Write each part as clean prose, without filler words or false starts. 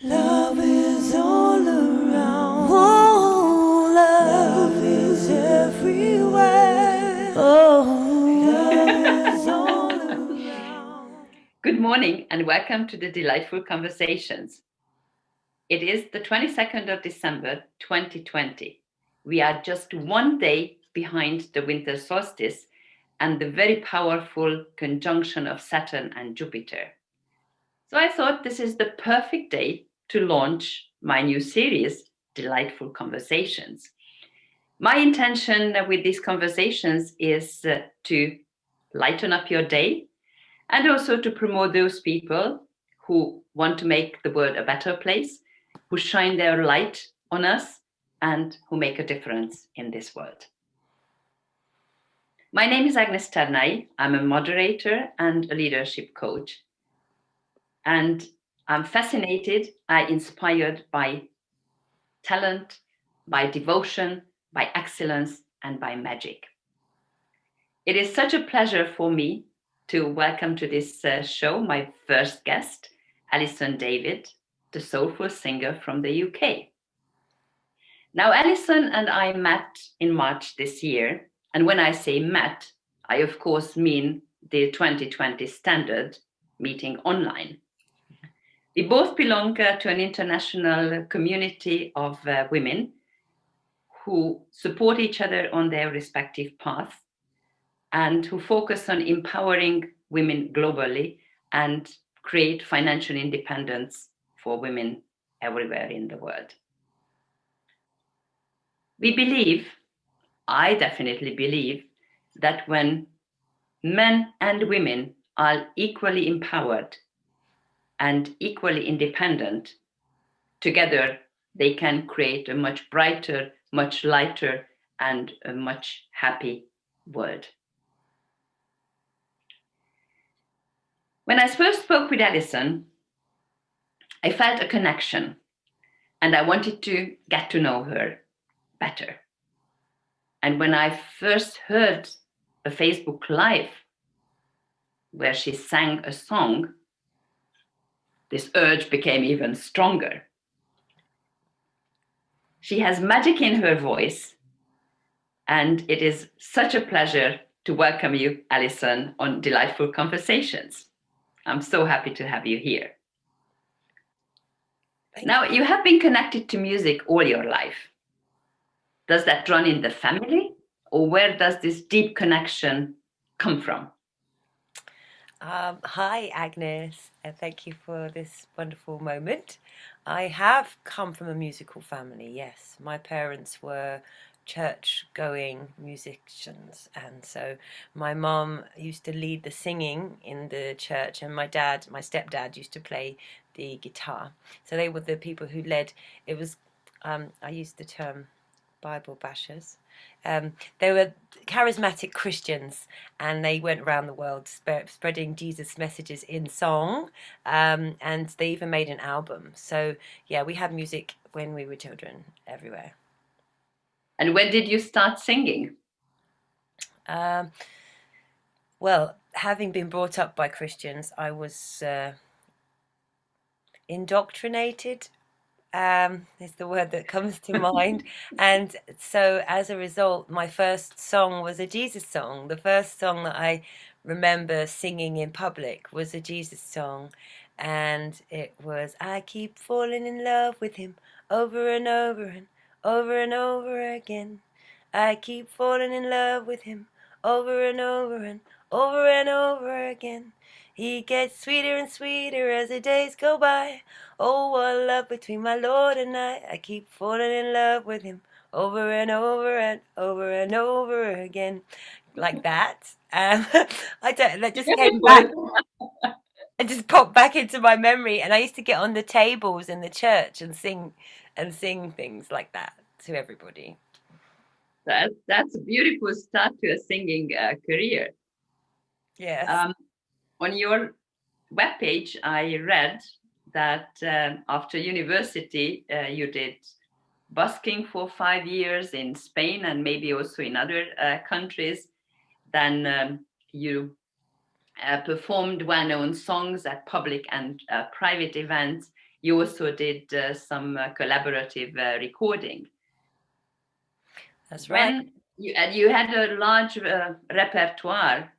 Love is all around. Oh, love is everywhere. Oh, love is all around. Good morning and welcome to the Delightful Conversations. It is the 22nd of December 2020. We are just one day behind the winter solstice and the very powerful conjunction of Saturn and Jupiter. So I thought this is the perfect day to launch my new series, Delightful Conversations. My intention with these conversations is to lighten up your day and also to promote those people who want to make the world a better place, who shine their light on us, and who make a difference in this world. My name is Agnes Tarnai. I'm a moderator and a leadership coach. And I'm fascinated, inspired by talent, by devotion, by excellence, and by magic. It is such a pleasure for me to welcome to this show my first guest, Alison David, the soulful singer from the UK. Now, Alison and I met in March this year. And when I say met, I of course mean the 2020 standard meeting online. We both belong to an international community of women who support each other on their respective paths and who focus on empowering women globally and create financial independence for women everywhere in the world. We believe, I definitely believe, that when men and women are equally empowered and equally independent, together they can create a much brighter, much lighter, and a much happy world. When I first spoke with Alison, I felt a connection and I wanted to get to know her better. And when I first heard a Facebook Live where she sang a song, this urge became even stronger. She has magic in her voice, and it is such a pleasure to welcome you, Alison, on Delightful Conversations. I'm so happy to have you here. Now, you have been connected to music all your life. Does that run in the family, or where does this deep connection come from? Hi, Agnes, and thank you for this wonderful moment. I have come from a musical family, yes. My parents were church-going musicians, and so my mom used to lead the singing in the church, and my stepdad, used to play the guitar. So they were the people who led. It was, I used the term Bible bashers. They were charismatic Christians, and they went around the world spreading Jesus messages in song, and they even made an album. So yeah, we had music when we were children everywhere. And when did you start singing? Well, having been brought up by Christians, I was indoctrinated is the word that comes to mind. And so as a result, my first song was a Jesus song. The first song that I remember singing in public was a Jesus song. And it was, I keep falling in love with him over and over and over and over again. I keep falling in love with him over and over and over and over again. He gets sweeter and sweeter as the days go by. Oh, what love between my Lord and I keep falling in love with him over and over and over and over again. Like that. I don't, that just came back. It just popped back into my memory. And I used to get on the tables in the church and sing things like that to everybody. That's a beautiful start to a singing career. Yes. On your webpage, I read that after university, you did busking for 5 years in Spain and maybe also in other countries. Then you performed well-known songs at public and private events. you also did some collaborative recording. That's right. When you had a large repertoire,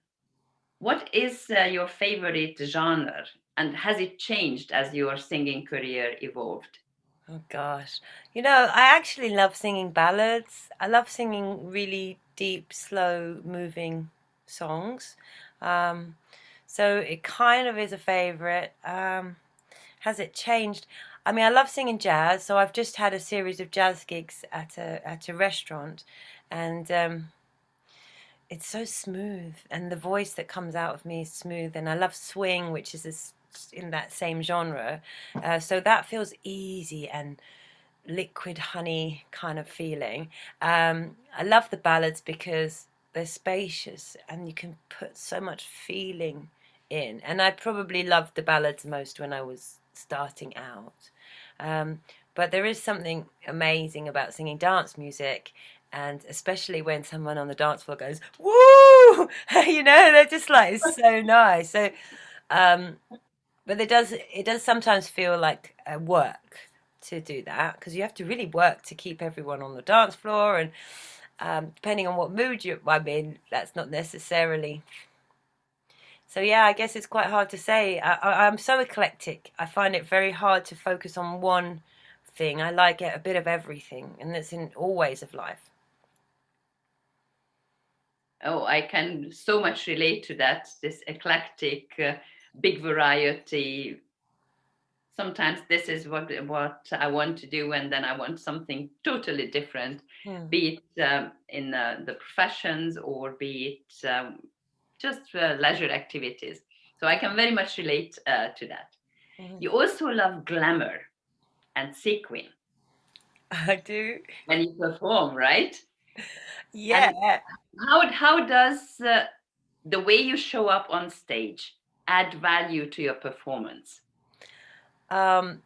what is your favorite genre, and has it changed as your singing career evolved? Oh gosh. I actually love singing ballads. I love singing really deep, slow moving songs. Um, so it kind of is a favorite. Has it changed? I mean, I love singing jazz, so I've just had a series of jazz gigs at a restaurant, and it's so smooth, and the voice that comes out of me is smooth, and I love swing, which is in that same genre. So that feels easy and liquid honey kind of feeling. I love the ballads because they're spacious and you can put so much feeling in. And I probably loved the ballads most when I was starting out. Um, but there is something amazing about singing dance music, and especially when someone on the dance floor goes, "Woo!" They're just like, it's so nice. So, um, but it does sometimes feel like work to do that, because you have to really work to keep everyone on the dance floor, and depending on what mood I'm in, that's not necessarily. So yeah, I guess it's quite hard to say. I'm so eclectic. I find it very hard to focus on one thing. I like a bit of everything, and that's in all ways of life. Oh, I can so much relate to that. This eclectic, big variety. Sometimes this is what I want to do, and then I want something totally different, Hmm. be it in the professions, or be it just leisure activities. So I can very much relate to that. Mhm. You also love glamour and sequin I do. when you perform, right? And Yeah. how does the way you show up on stage add value to your performance? Um,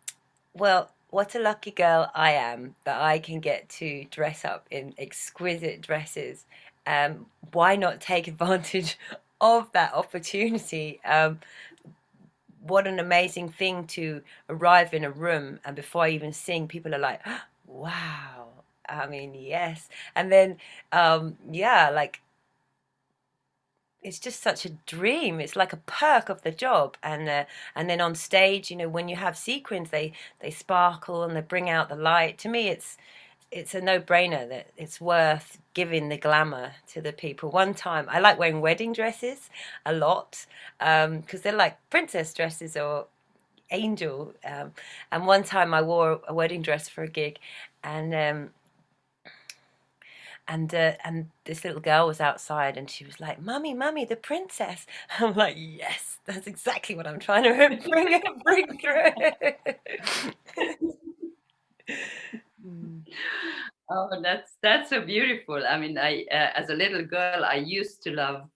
Well, what a lucky girl I am that I can get to dress up in exquisite dresses. Why not take advantage of that opportunity? What an amazing thing to arrive in a room, and before I even sing, people are like, wow. I mean, yes. And then, yeah, like it's just such a dream. It's like a perk of the job. And then on stage, when you have sequins, they sparkle and they bring out the light. To me, it's a no-brainer that it's worth giving the glamour to the people. One time, I like wearing wedding dresses a lot, because they're like princess dresses or angel. And one time, I wore a wedding dress for a gig, and and this little girl was outside, and she was like, "Mummy, mummy, the princess." I'm like, "Yes, that's exactly what I'm trying to bring through." Mm. Oh, that's so beautiful. I mean, I as a little girl, I used to love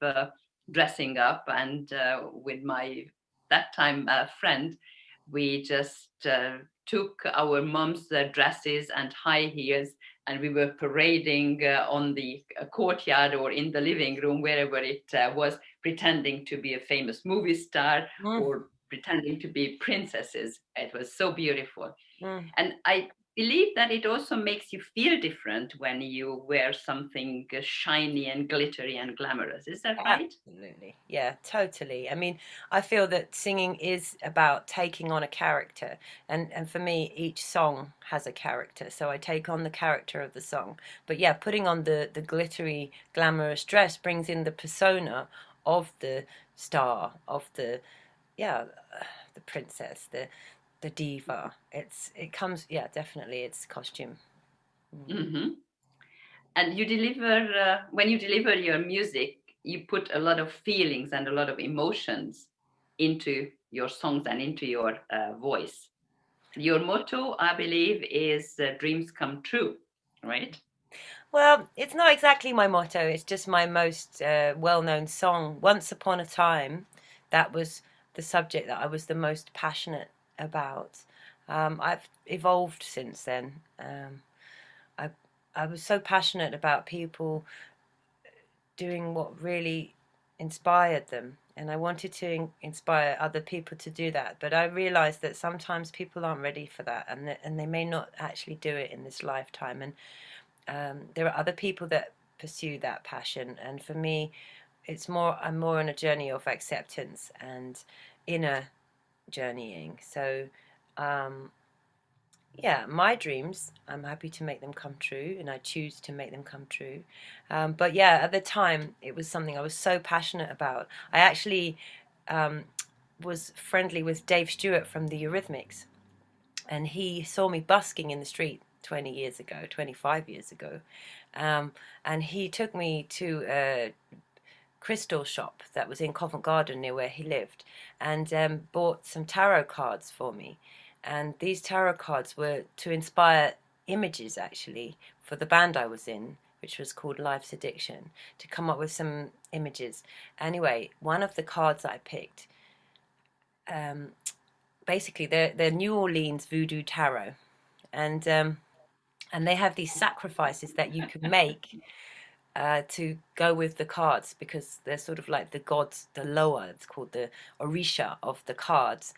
dressing up, and with my that time friend, we just took our mom's dresses and high heels, and we were parading on the courtyard or in the living room, wherever it was, pretending to be a famous movie star Mm, or pretending to be princesses. It was so beautiful. mm. And I believe that it also makes you feel different when you wear something shiny and glittery and glamorous. Is that right? Absolutely. Yeah, totally. I mean, I feel that singing is about taking on a character. And for me, each song has a character. So I take on the character of the song. But yeah, putting on the glittery, glamorous dress brings in the persona of the star, of yeah, the princess, the diva. It comes, yeah, definitely, it's costume. Mm. Hmm. And you deliver, when you deliver your music, you put a lot of feelings and a lot of emotions into your songs and into your voice. Your motto, I believe, is dreams come true, right? Well, it's not exactly my motto. It's just my most well-known song. Once upon a time, that was the subject that I was the most passionate about. I've evolved since then. I I was so passionate about people doing what really inspired them, And I wanted to inspire other people to do that, but I realized that sometimes people aren't ready for that, and they may not actually do it in this lifetime. And there are other people that pursue that passion, and for me, I'm more on a journey of acceptance and inner journeying. So, yeah, my dreams, I'm happy to make them come true, and I choose to make them come true. But yeah, at the time, it was something I was so passionate about. I actually was friendly with Dave Stewart from the Eurythmics, and he saw me busking in the street 20 years ago, 25 years ago. And he took me to a crystal shop that was in Covent Garden near where he lived, and bought some tarot cards for me. And these tarot cards were to inspire images, actually, for the band I was in, which was called Life's Addiction, to come up with some images. Anyway, one of the cards I picked, basically, they're New Orleans voodoo tarot, and they have these sacrifices that you could make to go with the cards, because they're sort of like the gods, the lower, it's called the Orisha of the cards.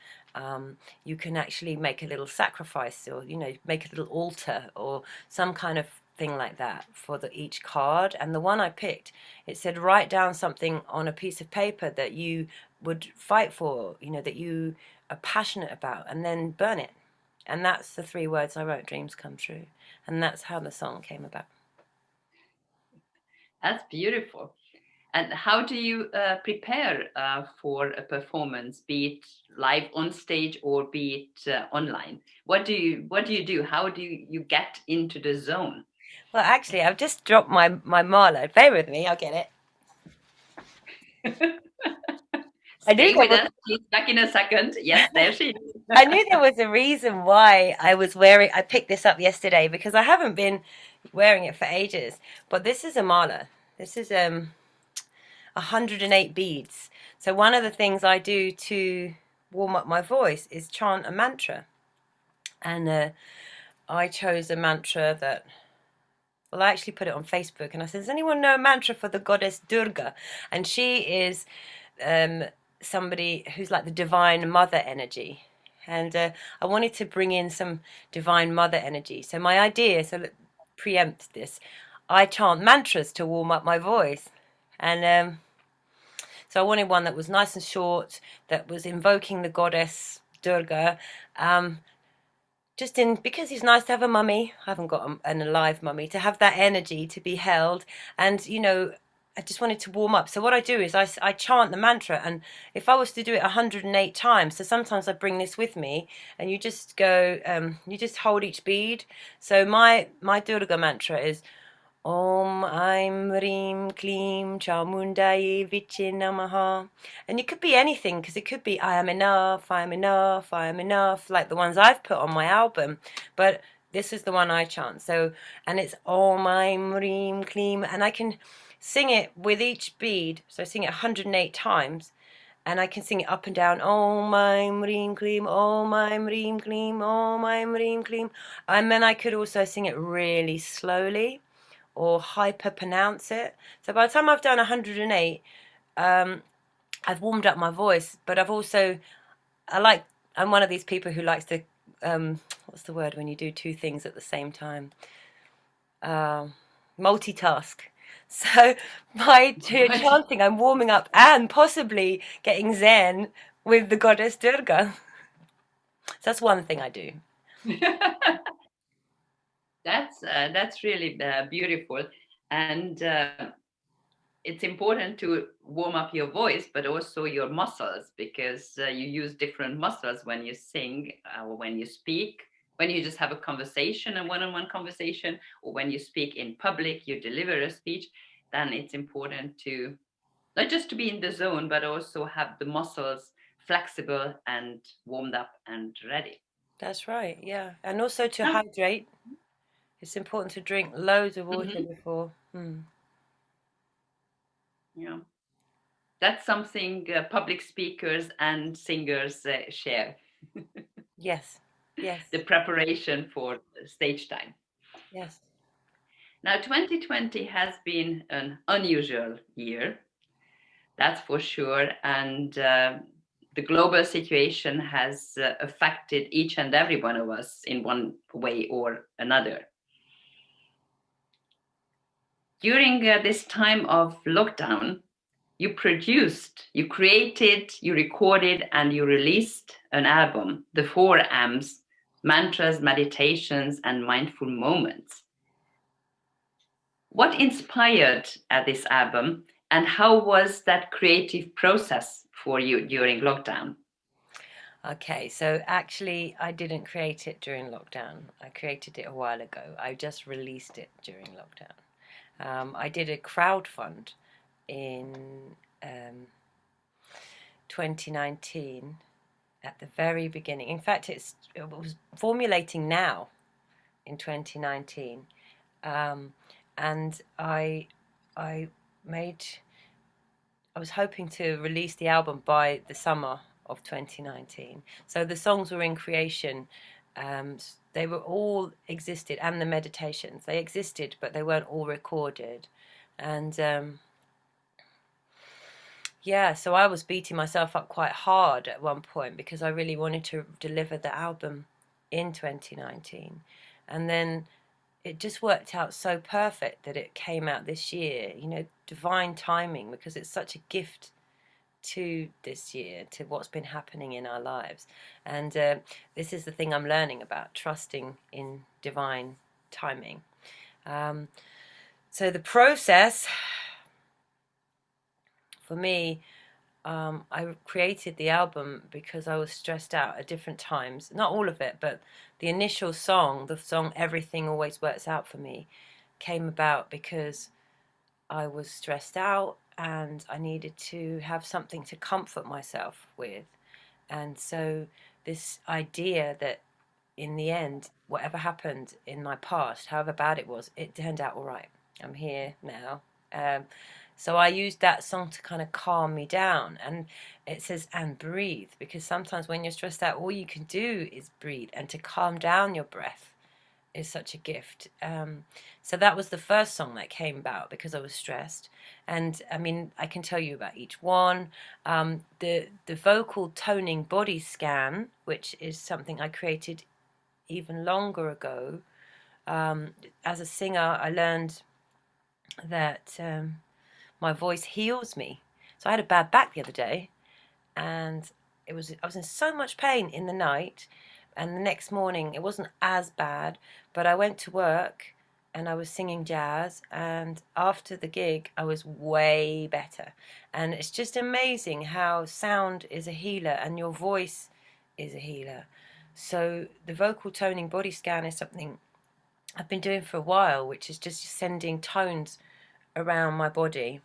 You can actually make a little sacrifice, or make a little altar or some kind of thing like that for each card. And the one I picked, it said write down something on a piece of paper that you would fight for, that you are passionate about, and then burn it. And that's the 3 words I wrote: dreams come true. And that's how the song came about. That's beautiful. And how do you prepare for a performance, be it live on stage or be it online? What do you do? How do you get into the zone? Well, actually, I've just dropped my Marlow. Bear with me, I'll get it. Stay with us. She's back in a second. Yes, there she is. I knew there was a reason why I picked this up yesterday, because I haven't been wearing it for ages. But this is a mala. This is 108 beads. So one of the things I do to warm up my voice is chant a mantra. And I chose a mantra that, well, I actually put it on Facebook, and I said, does anyone know a mantra for the goddess Durga? And she is somebody who's like the divine mother energy. And I wanted to bring in some divine mother energy. So my idea, so preempt this, I chant mantras to warm up my voice. And so I wanted one that was nice and short, that was invoking the goddess Durga. Because it's nice to have a mummy. I haven't got an alive mummy, to have that energy to be held. And I just wanted to warm up. So what I do is I chant the mantra, and if I was to do it 108 times, so sometimes I bring this with me, and you just go, you just hold each bead. So my Durga mantra is Om Aim Reem Kleem Chamundai Viche Namaha. And it could be anything, because it could be I am enough, I am enough, I am enough, like the ones I've put on my album. But this is the one I chant. So, and it's Om Aim Reem Kleem, and I can sing it with each bead. So I sing it 108 times. And I can sing it up and down. Om Aim Reem Kleem, Om Aim Reem Kleem, Om Aim Reem Kleem. And then I could also sing it really slowly, or hyper pronounce it. So by the time I've done 108, I've warmed up my voice, but I'm one of these people who likes to, what's the word when you do 2 things at the same time? Multitask. So by chanting, I'm warming up and possibly getting zen with the goddess Durga. So that's one thing I do. That's really beautiful, and it's important to warm up your voice, but also your muscles, because you use different muscles when you sing, or when you speak, when you just have a conversation, a one-on-one conversation, or when you speak in public, you deliver a speech. Then it's important to not just to be in the zone, but also have the muscles flexible and warmed up and ready. That's right, yeah. And also to hydrate. It's important to drink loads of water before. Yeah, that's something public speakers and singers share. Yes, yes, The preparation for stage time. yes. Now, 2020 has been an unusual year. That's for sure. And the global situation has affected each and every one of us in one way or another. During this time of lockdown, you produced, you created, you recorded, and you released an album, The 4Ms, Mantras, Meditations, and Mindful Moments. What inspired this album, and how was that creative process for you during lockdown? Okay, so actually, I didn't create it during lockdown. I created it a while ago. I just released it during lockdown. I did a crowdfund in 2019 at the very beginning. In fact, it was formulating now in 2019, and I made. I was hoping to release the album by the summer of 2019. So the songs were in creation. They were all existed, and the meditations they existed, but they weren't all recorded. And yeah, so I was beating myself up quite hard at one point because I really wanted to deliver the album in 2019. And then it just worked out so perfect that it came out this year, you know, divine timing, because it's such a gift to this year, to what's been happening in our lives. And this is the thing I'm learning about, trusting in divine timing. So the process for me, I created the album because I was stressed out at different times. Not all of it, but the initial song, the song Everything Always Works Out For Me, came about because I was stressed out and I needed to have something to comfort myself with. And so this idea that in the end, whatever happened in my past, however bad it was, it turned out all right. I'm here now. So I used that song to kind of calm me down. And it says, and breathe, because sometimes when you're stressed out, all you can do is breathe. And to calm down your breath is such a gift. So that was the first song that came about because I was stressed. And I mean, I can tell you about each one. The vocal toning body scan, which is something I created even longer ago. As a singer, I learned that my voice heals me. So I had a bad back the other day, and I was in so much pain in the night, and the next morning it wasn't as bad, but I went to work and I was singing jazz, and after the gig I was way better. And it's just amazing how sound is a healer and your voice is a healer. So the vocal toning body scan is something I've been doing for a while, which is just sending tones around my body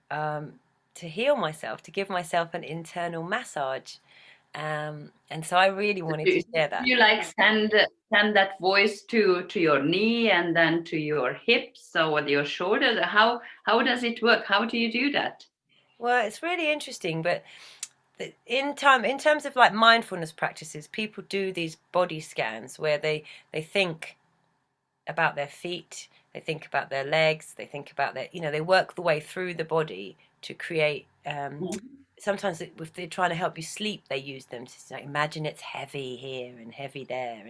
to heal myself, to give myself an internal massage. And so I really wanted to share that. You like send that voice to your knee and then to your hips or your shoulders? How does it work? How do you do that? Well, it's really interesting, but in terms of like mindfulness practices, people do these body scans where they think about their feet, they think about their legs, they think about their, you know, they work the way through the body to create. Sometimes if they're trying to help you sleep, they use them to say, imagine it's heavy here and heavy there,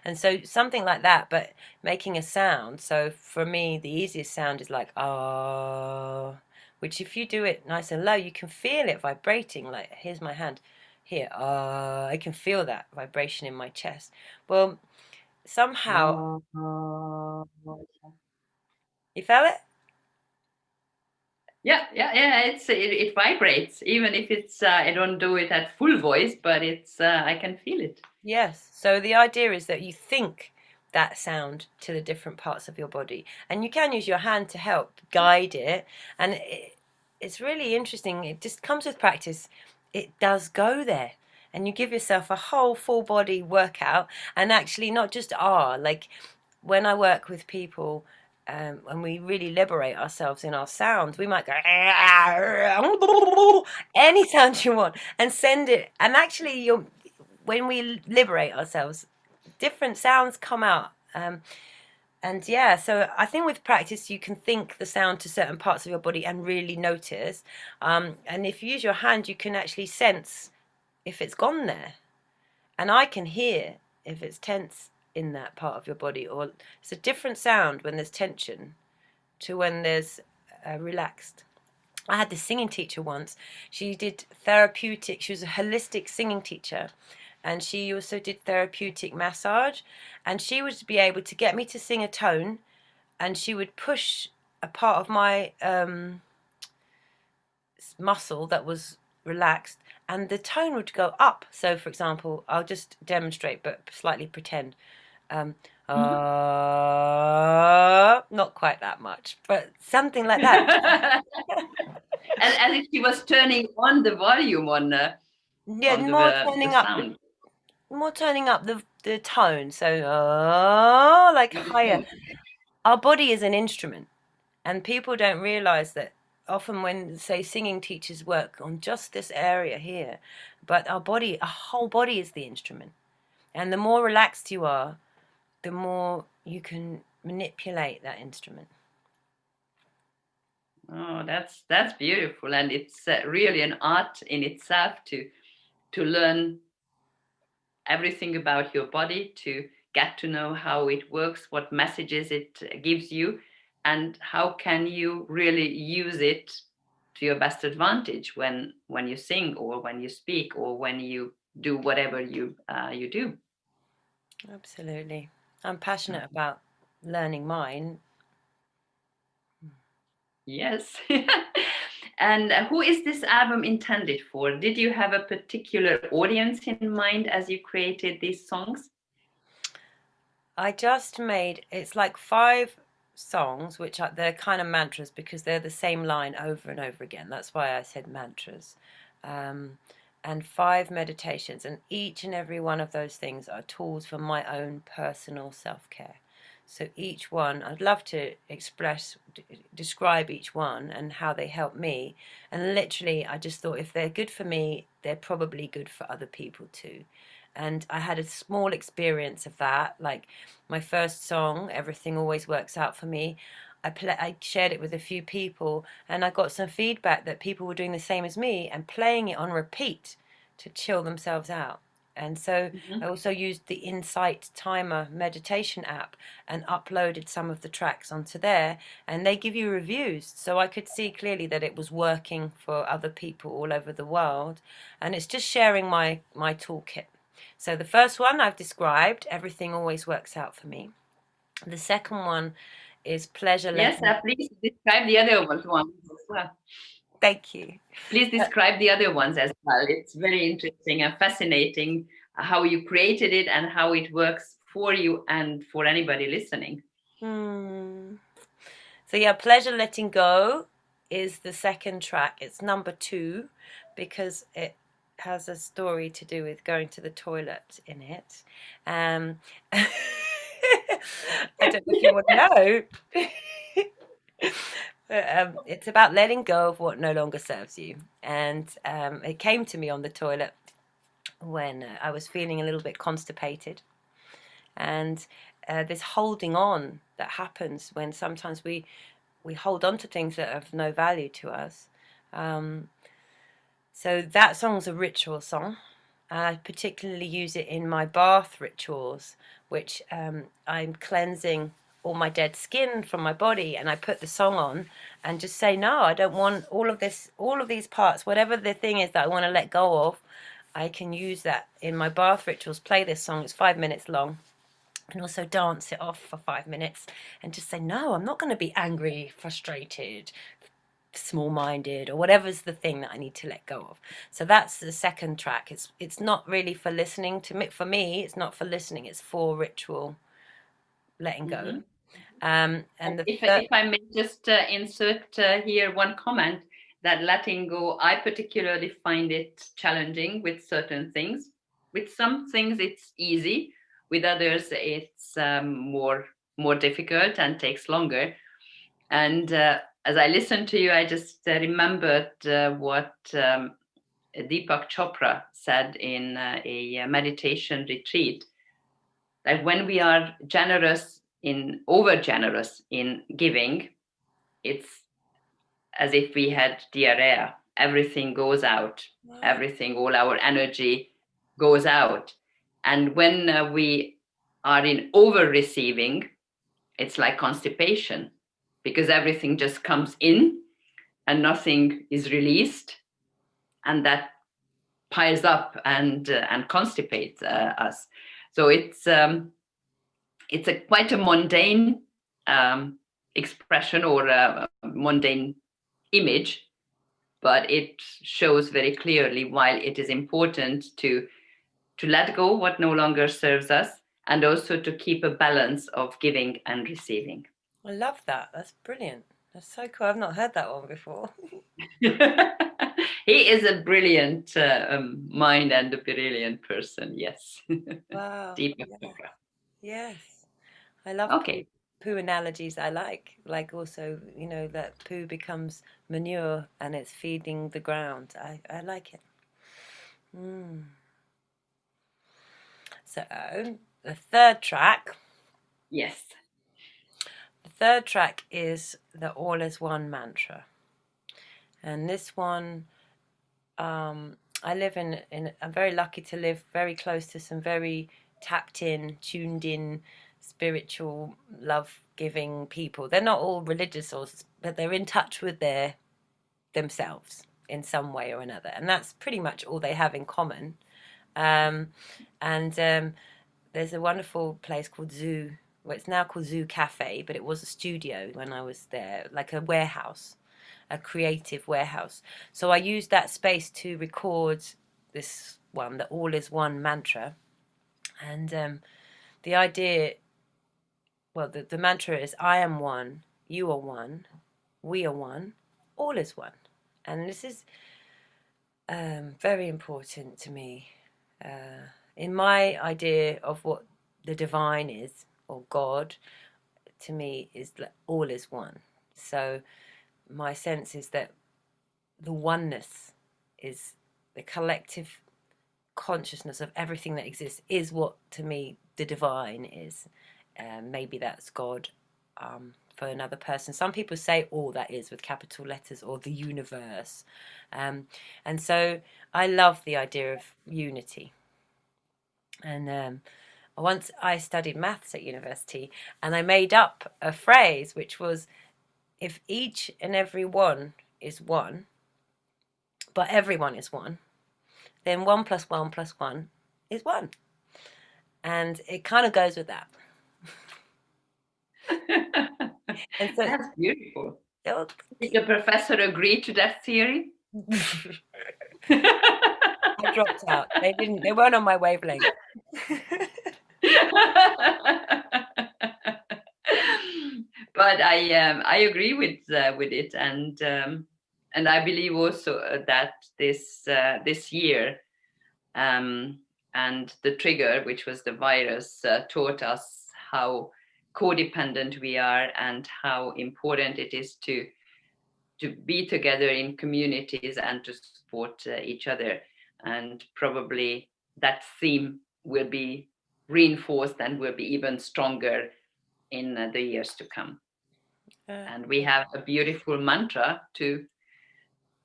and so something like that, but making a sound. So for me, the easiest sound is like ah, which if you do it nice and low, you can feel it vibrating. Like here's my hand, here, ah, I can feel that vibration in my chest. Well, somehow you felt it. Yeah. It vibrates, even if it's I don't do it at full voice, but it's I can feel it. Yes. So the idea is that you think that sound to the different parts of your body, and you can use your hand to help guide it. And it's really interesting. It just comes with practice. It does go there, and you give yourself a whole full body workout. And actually, not just like when I work with people. And we really liberate ourselves in our sounds, we might go any sound you want and send it. And actually, when we liberate ourselves, different sounds come out. And yeah, so I think with practice you can think the sound to certain parts of your body and really notice. And if you use your hand, you can actually sense if it's gone there. And I can hear if it's tense in that part of your body, or it's a different sound when there's tension to when there's relaxed. I had this singing teacher once. She did therapeutic, she was a holistic singing teacher, and she also did therapeutic massage. And she would be able to get me to sing a tone, and she would push a part of my muscle that was relaxed, and the tone would go up. So, for example, I'll just demonstrate, but slightly pretend. Um, Mhm. Not quite that much, but something like that. As if she was turning on the volume Yeah, on the more sound. turning up the tone. So, like higher. Our body is an instrument, and people don't realize that often when, say, singing teachers work on just this area here, but our whole body is the instrument. And the more relaxed you are, the more you can manipulate that instrument. Oh, that's beautiful, and it's really an art in itself to learn everything about your body, to get to know how it works, what messages it gives you, and how can you really use it to your best advantage when you sing or when you speak or when you do whatever you do. Absolutely. I'm passionate about learning mine. Yes. And who is this album intended for? Did you have a particular audience in mind as you created these songs? I just made, it's like 5 songs, which are, they're kind of mantras because they're the same line over and over again. That's why I said mantras. Um, and 5 meditations. And each and every one of those things are tools for my own personal self-care. So each one, I'd love to describe each one and how they help me. And literally, I just thought if they're good for me, they're probably good for other people too. And I had a small experience of that. Like my first song, Everything Always Works Out for Me, I shared it with a few people, and I got some feedback that people were doing the same as me and playing it on repeat to chill themselves out. And so Mhm. I also used the Insight Timer meditation app and uploaded some of the tracks onto there, and they give you reviews. So I could see clearly that it was working for other people all over the world. And it's just sharing my toolkit. So the first one I've described, Everything Always Works Out for Me. The second one is Pleasure Yes, Letting. please describe the other ones as well. Thank you. Please describe the other ones as well. It's very interesting and fascinating how you created it and how it works for you and for anybody listening. So yeah, Pleasure Letting Go is the second track. It's number 2 because it has a story to do with going to the toilet in it. I don't know if you want to know. But, it's about letting go of what no longer serves you. And it came to me on the toilet when I was feeling a little bit constipated. And this holding on that happens when sometimes we hold on to things that have no value to us. Um, so that song's a ritual song. I particularly use it in my bath rituals, which I'm cleansing all my dead skin from my body, and I put the song on and just say, no, I don't want all of this, all of these parts, whatever the thing is that I want to let go of. I can use that in my bath rituals. Play this song, it's 5 minutes long, and also dance it off for 5 minutes and just say, no, I'm not going to be angry, frustrated, small-minded, or whatever's the thing that I need to let go of. So that's the second track. It's not really for listening to me. For me, it's not for listening. It's for ritual letting go. Mm-hmm. And the If I may just insert here one comment, that letting go, I particularly find it challenging with certain things. With some things, it's easy. With others, it's more difficult and takes longer. And as I listened to you, I just remembered what Deepak Chopra said in a meditation retreat. Like when we are generous over generous in giving, it's as if we had diarrhea. Everything goes out. Wow. Everything, all our energy goes out. And when we are in over receiving, it's like constipation, because everything just comes in and nothing is released, and that piles up and constipates us. So it's quite a mundane expression, or a mundane image, but it shows very clearly why it is important to let go what no longer serves us, and also to keep a balance of giving and receiving. I love that. That's brilliant. That's so cool. I've not heard that one before. He is a brilliant mind and a brilliant person. Yes. Wow. Deep. Yeah. Yes. I love Okay. poo analogies. I like also, that poo becomes manure and it's feeding the ground. I like it. So the third track. Yes. The third track is the All is One mantra. And this one, I live I'm very lucky to live very close to some very tapped in, tuned in, spiritual, love giving people. They're not all religious, but they're in touch with themselves in some way or another. And that's pretty much all they have in common. There's a wonderful place called Zoo. Well, it's now called Zoo Cafe, but it was a studio when I was there, like a warehouse, a creative warehouse. So I used that space to record this one, the All is One mantra. And the idea, well, the mantra is I am one, you are one, we are one, all is one. And this is very important to me. In my idea of what the divine is, or God, to me, is all is one. So my sense is that the oneness is the collective consciousness of everything that exists, is what, to me, the divine is. Maybe that's God for another person. Some people say all that is with capital letters, or the universe. And so I love the idea of unity. And once I studied maths at university, and I made up a phrase which was, if each and every one is one, but everyone is one, then 1 + 1 + 1 is 1. And it kind of goes with that. And so, That's beautiful. oh, Did the professor agree to that theory? I dropped out. They weren't on my wavelength. But I agree with it, and I believe also that this year, and the trigger, which was the virus, taught us how codependent we are, and how important it is to be together in communities and to support each other. And probably that theme will be reinforced and will be even stronger in the years to come. And we have a beautiful mantra to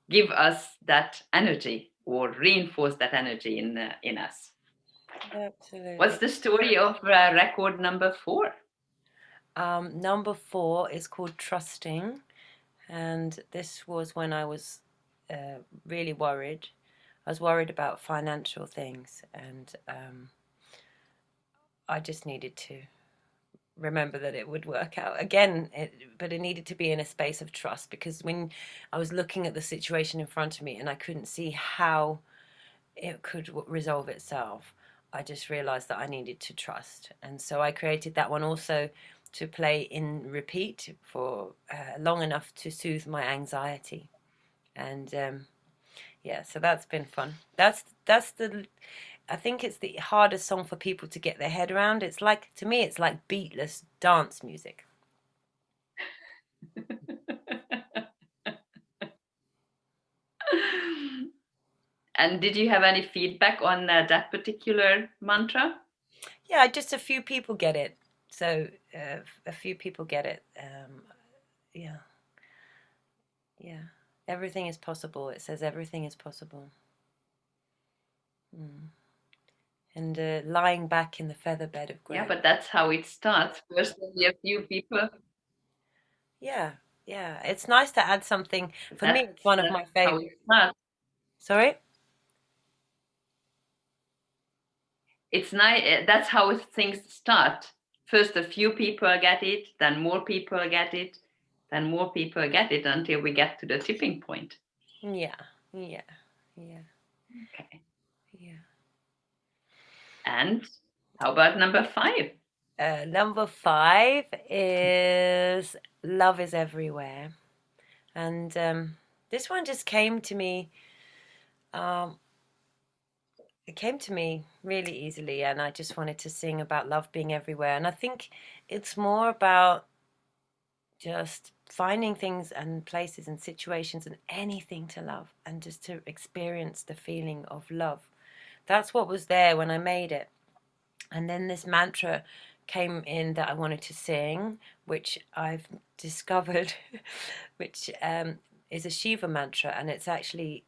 give us that energy, or reinforce that energy in us. Absolutely. What's the story of record number 4? Number 4 is called Trusting. And this was when I was really worried. I was worried about financial things, and I just needed to remember that it would work out again, but it needed to be in a space of trust, because when I was looking at the situation in front of me and I couldn't see how it could resolve itself, I just realized that I needed to trust. And so I created that one also to play in repeat for long enough to soothe my anxiety. And yeah, so that's been fun. I think it's the hardest song for people to get their head around. It's like, to me, it's like beatless dance music. And did you have any feedback on that particular mantra? Yeah, just a few people get it. So a few people get it. Yeah. Everything is possible. It says everything is possible. And lying back in the feather bed of grace. Yeah, but that's how it starts. First, only a few people. Yeah. It's nice to add something. For me, it's one of my How favorite. it starts. Sorry? It's nice. That's how things start. First, a few people get it, then more people get it, then more people get it until we get to the tipping point. Yeah. Okay. Yeah. And how about number 5? Number 5 is Love is Everywhere. And this one just came to me. It came to me really easily, and I just wanted to sing about love being everywhere. And I think it's more about just finding things and places and situations and anything to love, and just to experience the feeling of love. That's what was there when I made it. And then this mantra came in that I wanted to sing, which I've discovered, which is a Shiva mantra, and it's actually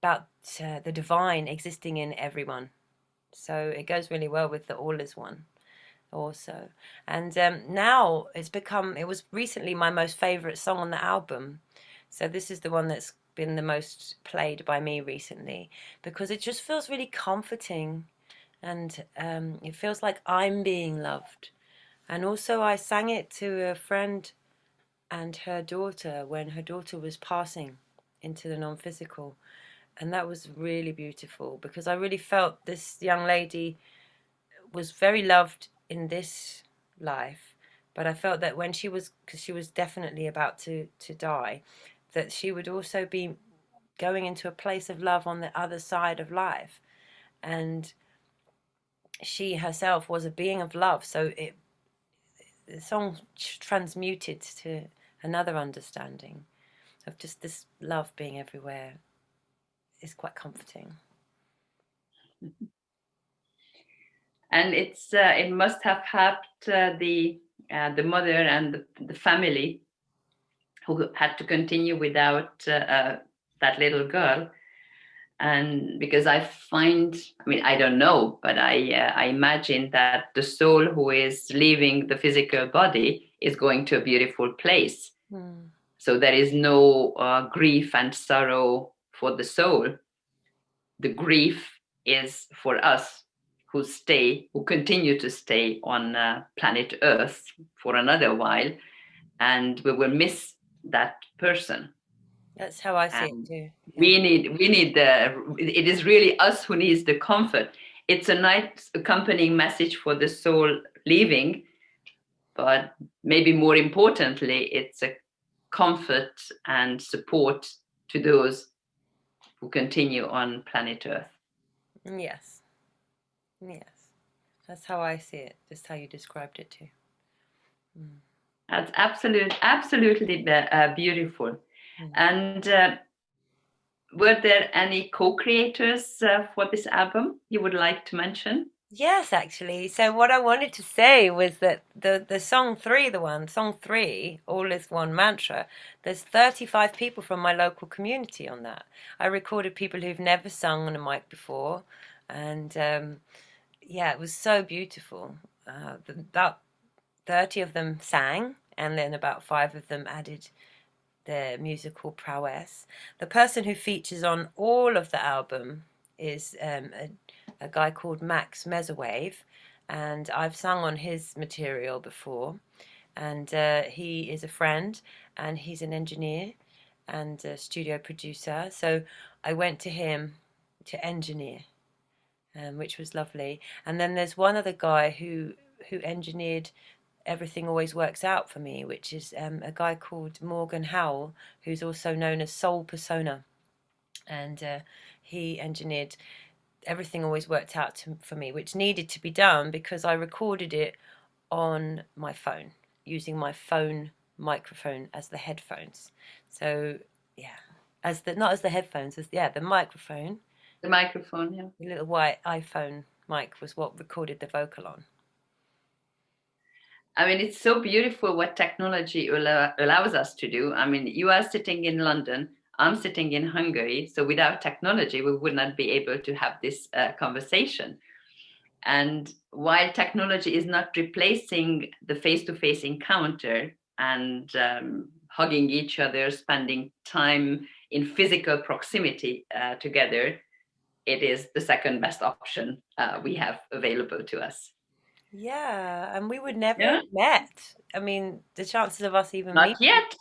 about the divine existing in everyone. So it goes really well with the all is one also. And now it was recently my most favorite song on the album. So this is the one that's been the most played by me recently, because it just feels really comforting, and it feels like I'm being loved. And also I sang it to a friend and her daughter when her daughter was passing into the non-physical. And that was really beautiful, because I really felt this young lady was very loved in this life, but I felt that when because she was definitely about to die, that she would also be going into a place of love on the other side of life. And she herself was a being of love, so the song transmuted to another understanding of just this love being everywhere is quite comforting. And it must have helped the mother and the family who had to continue without that little girl. And because I mean, I don't know, but I imagine that the soul who is leaving the physical body is going to a beautiful place. So there is no grief and sorrow for the soul. The grief is for us who continue to stay on planet Earth for another while, and we will miss that person. That's how I see it too. Yeah. It is really us who needs the comfort. It's a nice accompanying message for the soul leaving, but maybe more importantly, it's a comfort and support to those who continue on planet Earth. Yes. That's how I see it, just how you described it too. That's absolutely beautiful. And were there any co-creators for this album you would like to mention? Yes, actually. So what I wanted to say was that the song 3, song 3, All Is One Mantra, there's 35 people from my local community on that. I recorded people who've never sung on a mic before, and it was so beautiful. About 30 of them sang, and then about 5 of them added their musical prowess. The person who features on all of the album is a guy called Max Meserwave, and I've sung on his material before. And he is a friend, and he's an engineer and a studio producer. So I went to him to engineer, which was lovely. And then there's one other guy who engineered Everything Always Works Out for me, which is a guy called Morgan Howell, who's also known as Soul Persona. And he engineered Everything Always Worked Out for me, which needed to be done because I recorded it on my phone, using my phone microphone as the headphones. So, not as the headphones, the microphone. The microphone, yeah. The little white iPhone mic was what recorded the vocal on. I mean, it's so beautiful what technology allows us to do. I mean, you are sitting in London, I'm sitting in Hungary. So without technology, we would not be able to have this conversation. And while technology is not replacing the face-to-face encounter and hugging each other, spending time in physical proximity together, it is the second best option we have available to us. Yeah, and we would never Yeah, have met. I mean, the chances of us even not meeting. yet.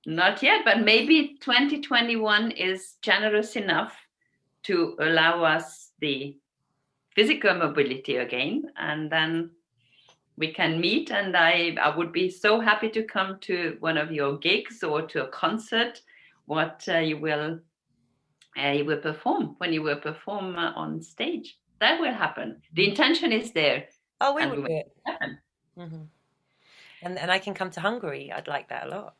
Not yet, but maybe 2021 is generous enough to allow us the physical mobility again, and then we can meet. And I would be so happy to come to one of your gigs or to a concert. What you will perform when you will perform on stage. That will happen. The intention is there, Oh, we and would we will do it. happen. Hmm. And I can come to Hungary. I'd like that a lot.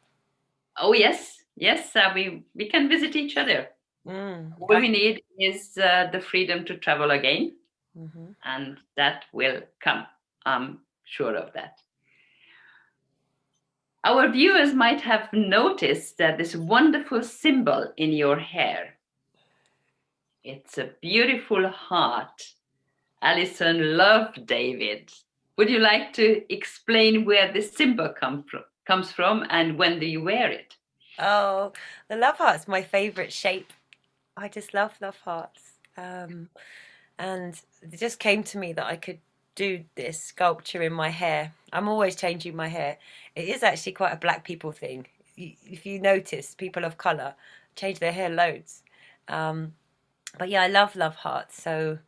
Oh yes, yes. We can visit each other. Mm. All we need is the freedom to travel again, Hmm. and that will come. I'm sure of that. Our viewers might have noticed that this wonderful symbol in your hair. It's a beautiful heart. Alison loved David. Would you like to explain where this symbol comes from and when do you wear it? Oh, the love heart's my favorite shape. I just love hearts. And it just came to me that I could do this sculpture in my hair. I'm always changing my hair. It is actually quite a black people thing. If you notice, people of color change their hair loads. Um, but yeah, I love hearts. So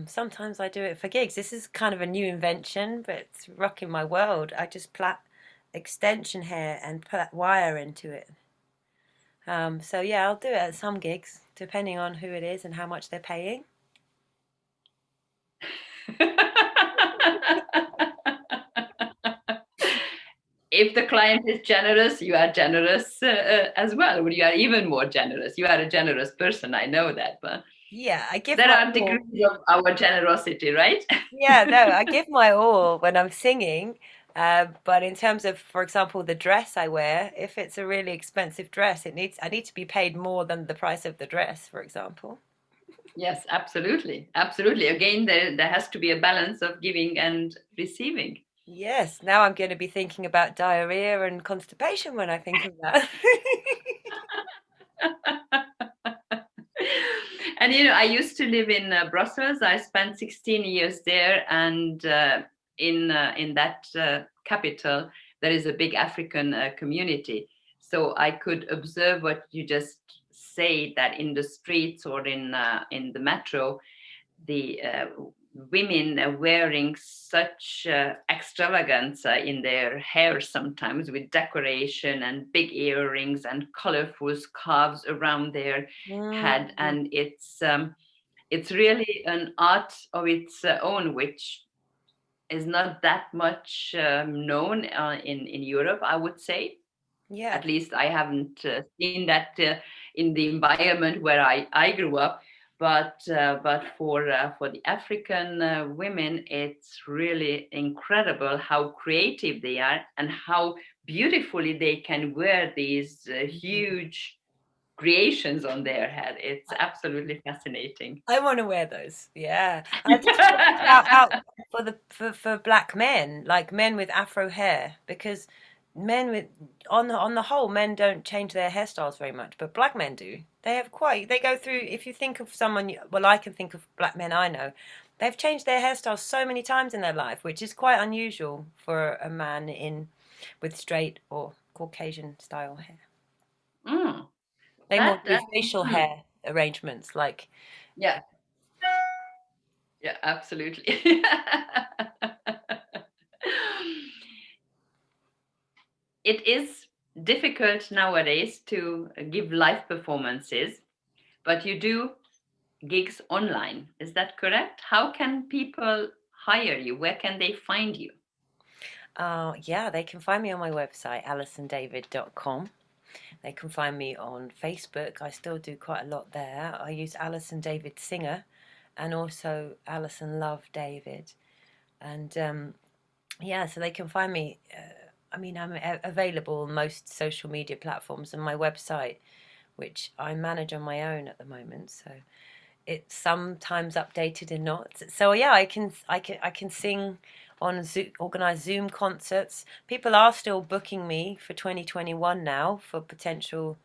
sometimes I do it for gigs. This is kind of a new invention, but it's rocking my world. I just plait extension hair and put wire into it. So yeah, I'll do it at some gigs, depending on who it is and how much they're paying. If the client is generous, you are generous as well. You are even more generous. You are a generous person. I know that, but Yeah, I give there my are all. degrees of our generosity, right? Yeah, no, I give my all when I'm singing. But in terms of, for example, the dress I wear, if it's a really expensive dress, I need to be paid more than the price of the dress, for example. Yes, absolutely. Absolutely. Again, there has to be a balance of giving and receiving. Yes, now I'm going to be thinking about diarrhea and constipation when I think of that. And I used to live in Brussels. I spent 16 years there, and in that capital, there is a big African community. So I could observe what you just say, that in the streets or in the metro, the women are wearing such extravagance in their hair, sometimes with decoration and big earrings and colorful scarves around their head. Mm, And it's really an art of its own, which is not that much known in Europe, I would say. yeah, At least I haven't seen that in the environment where I grew up. But for the African women, it's really incredible how creative they are and how beautifully they can wear these huge creations on their head. It's absolutely fascinating. I want to wear those. Yeah, I just want to shout out for for black men, like men with afro hair, because men with on the whole, men don't change their hairstyles very much, but black men do. They go through. If you think of someone, well, I can think of black men I know. They've changed their hairstyles so many times in their life, which is quite unusual for a man in with straight or Caucasian style hair. Mm, They more that do that facial mm, hair arrangements, like. yeah, yeah, absolutely. It is difficult nowadays to give live performances, but you do gigs online. Is that correct? How can people hire you? Where can they find you? Yeah, they can find me on my website, alisondavid.com. They can find me on Facebook. I still do quite a lot there. I use Alison David Singer and also Alison Love David. And yeah, so they can find me. I mean, I'm available on most social media platforms, and my website, which I manage on my own at the moment. So it's sometimes updated and not. So yeah, I can sing on Zoom, organize Zoom concerts. People are still booking me for 2021 now for potential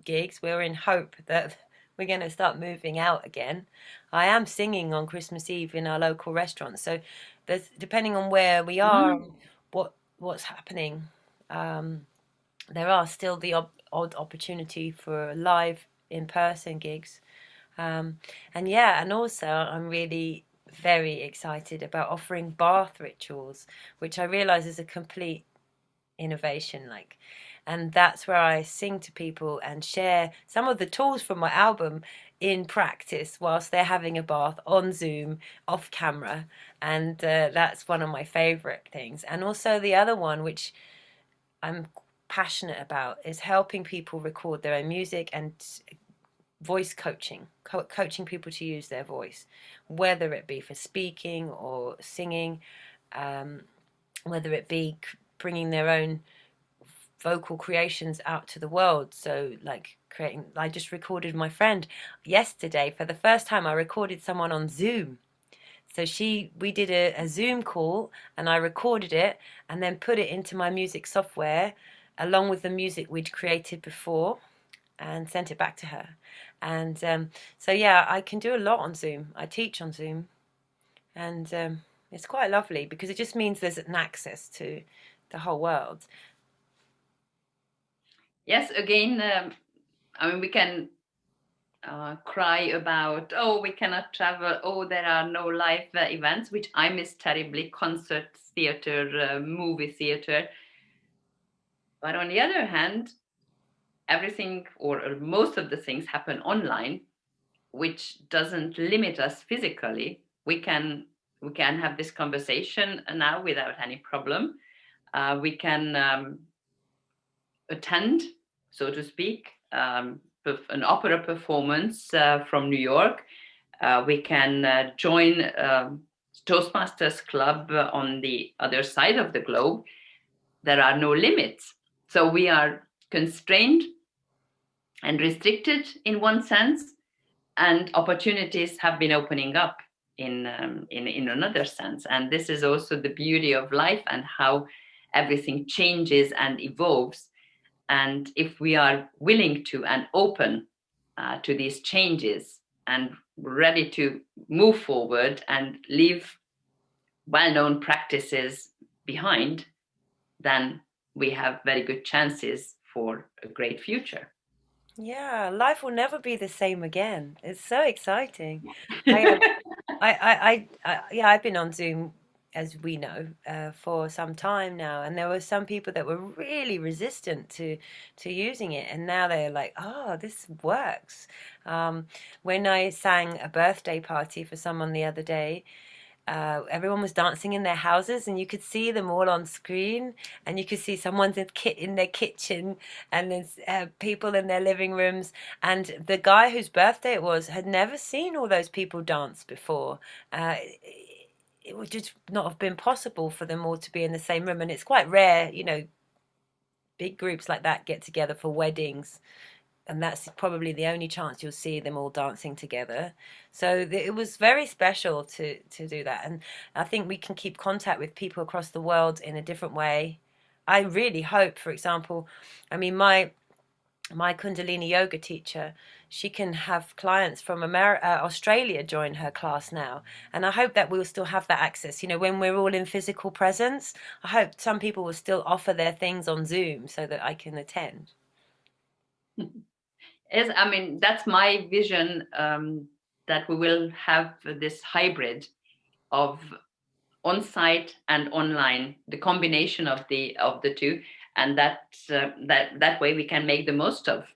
gigs. We're in hope that we're going to start moving out again. I am singing on Christmas Eve in our local restaurant. So there's, depending on where we are, what's happening, um, there are still the odd opportunity for live in-person gigs. And yeah, and also I'm really very excited about offering bath rituals, which I realize is a complete innovation. Like, and that's where I sing to people and share some of the tools from my album in practice whilst they're having a bath on Zoom off camera. And that's one of my favorite things. And also the other one, which I'm passionate about, is helping people record their own music and voice coaching, coaching people to use their voice, whether it be for speaking or singing, um, whether it be bringing their own vocal creations out to the world. So like creating, I just recorded my friend yesterday for the first time. I recorded someone on Zoom. So we did a Zoom call, and I recorded it and then put it into my music software along with the music we'd created before, and sent it back to her. And so yeah, I can do a lot on Zoom. I teach on Zoom, and it's quite lovely because it just means there's an access to the whole world. Yes, again, I mean, we can cry about, oh, we cannot travel, oh, there are no live events, which I miss terribly, concert theater, movie theater. But on the other hand, everything or most of the things happen online, which doesn't limit us physically. We can have this conversation now without any problem. We can attend, so to speak, an opera performance from New York. We can join Toastmasters Club on the other side of the globe. There are no limits. So we are constrained and restricted in one sense, and opportunities have been opening up in another sense. And this is also the beauty of life and how everything changes and evolves. And if we are willing to and open to these changes and ready to move forward and leave well-known practices behind, then we have very good chances for a great future. Yeah, life will never be the same again. It's so exciting. Yeah, I've been on Zoom, as we know, for some time now, and there were some people that were really resistant to using it, and now they're like, "Oh, this works." When I sang a birthday party for someone the other day, everyone was dancing in their houses, and you could see them all on screen, and you could see someone's in their kitchen, and there's people in their living rooms, and the guy whose birthday it was had never seen all those people dance before. It would just not have been possible for them all to be in the same room, and it's quite rare, big groups like that get together for weddings, and that's probably the only chance you'll see them all dancing together. So it was very special to do that, and I think we can keep contact with people across the world in a different way. I really hope, for example, I mean, my Kundalini yoga teacher, she can have clients from Australia join her class now, and I hope that we'll still have that access. When we're all in physical presence, I hope some people will still offer their things on Zoom so that I can attend. Yes, I mean, that's my vision, that we will have this hybrid of on-site and online, the combination of the two, and that way we can make the most of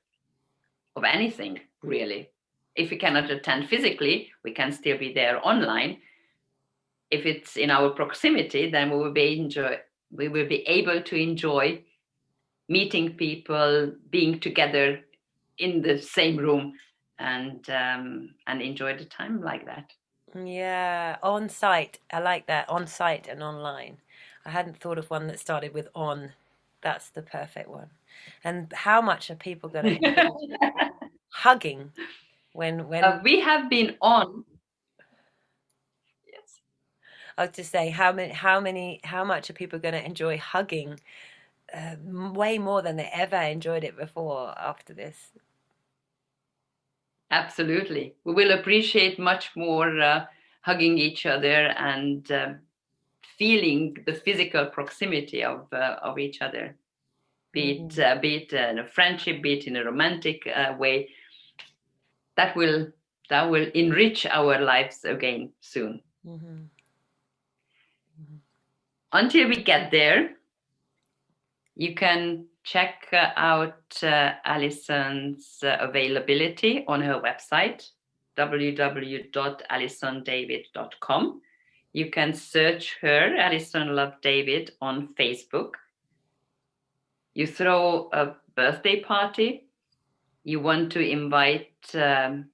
anything, really. If we cannot attend physically, we can still be there online. If it's in our proximity, then we will be able to enjoy meeting people, being together in the same room, and enjoy the time like that. Yeah, on site. I like that. On site and online. I hadn't thought of one that started with on. That's the perfect one. And how much are people going to enjoy hugging when We have been on. Yes. I was to say how much are people going to enjoy hugging? Way more than they ever enjoyed it before after this. Absolutely. We will appreciate much more hugging each other and feeling the physical proximity of each other, be it in a friendship, be it in a romantic way. That will enrich our lives again soon. Mm-hmm. Mm-hmm. Until we get there, you can check out Alison's availability on her website, www.alisondavid.com. You can search her, Alison Love David, on Facebook. You throw a birthday party. You want to invite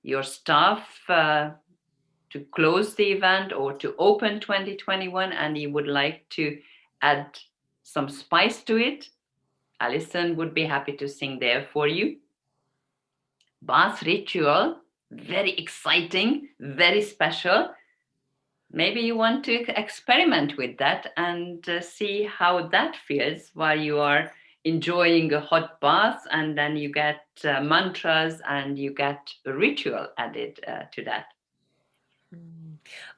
your staff to close the event or to open 2021, and you would like to add some spice to it. Alison would be happy to sing there for you. Bath ritual, very exciting, very special. Maybe you want to experiment with that and see how that feels while you are enjoying a hot bath, and then you get mantras and you get a ritual added to that.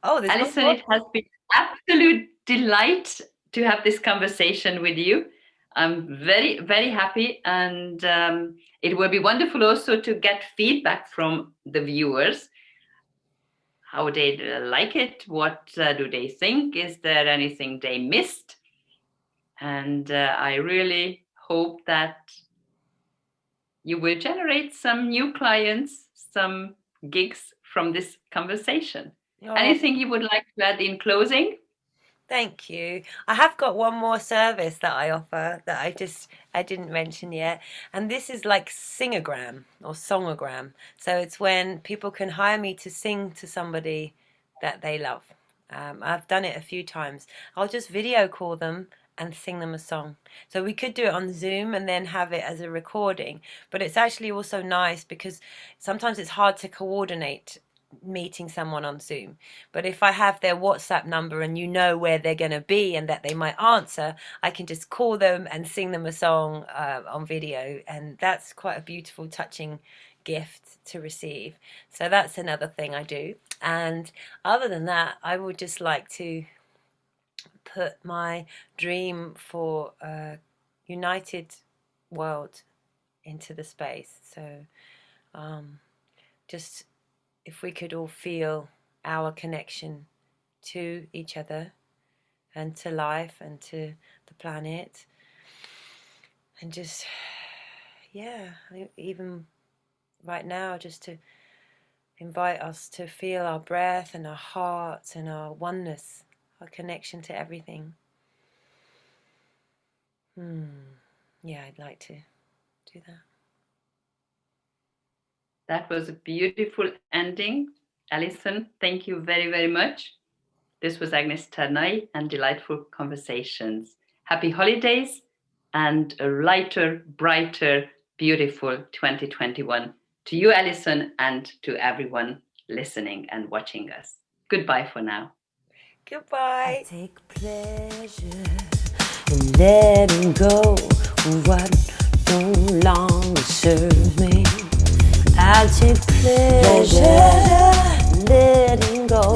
Oh, there's Alison, it has been absolute delight to have this conversation with you. I'm very, very happy, and it will be wonderful also to get feedback from the viewers. How they like it, what do they think, is there anything they missed? And I really hope that you will generate some new clients, some gigs from this conversation. Oh. Anything you would like to add in closing? Thank you. I have got one more service that I offer that I didn't mention yet. And this is like singogram or songogram. So it's when people can hire me to sing to somebody that they love. I've done it a few times. I'll just video call them and sing them a song. So we could do it on Zoom and then have it as a recording. But it's actually also nice because sometimes it's hard to coordinate meeting someone on Zoom. But if I have their WhatsApp number and you know where they're going to be and that they might answer, I can just call them and sing them a song on video. And that's quite a beautiful, touching gift to receive. So that's another thing I do. And other than that, I would just like to put my dream for a united world into the space. So just if we could all feel our connection to each other and to life and to the planet, and just, yeah, even right now, just to invite us to feel our breath and our hearts and our oneness, our connection to everything. Yeah, I'd like to do that. That was a beautiful ending. Alison, thank you very, very much. This was Agnes Tarnai and Delightful Conversations. Happy holidays and a lighter, brighter, beautiful 2021 to you, Alison, and to everyone listening and watching us. Goodbye for now. Goodbye. I take pleasure in letting go what no longer serves me. I take pleasure letting go.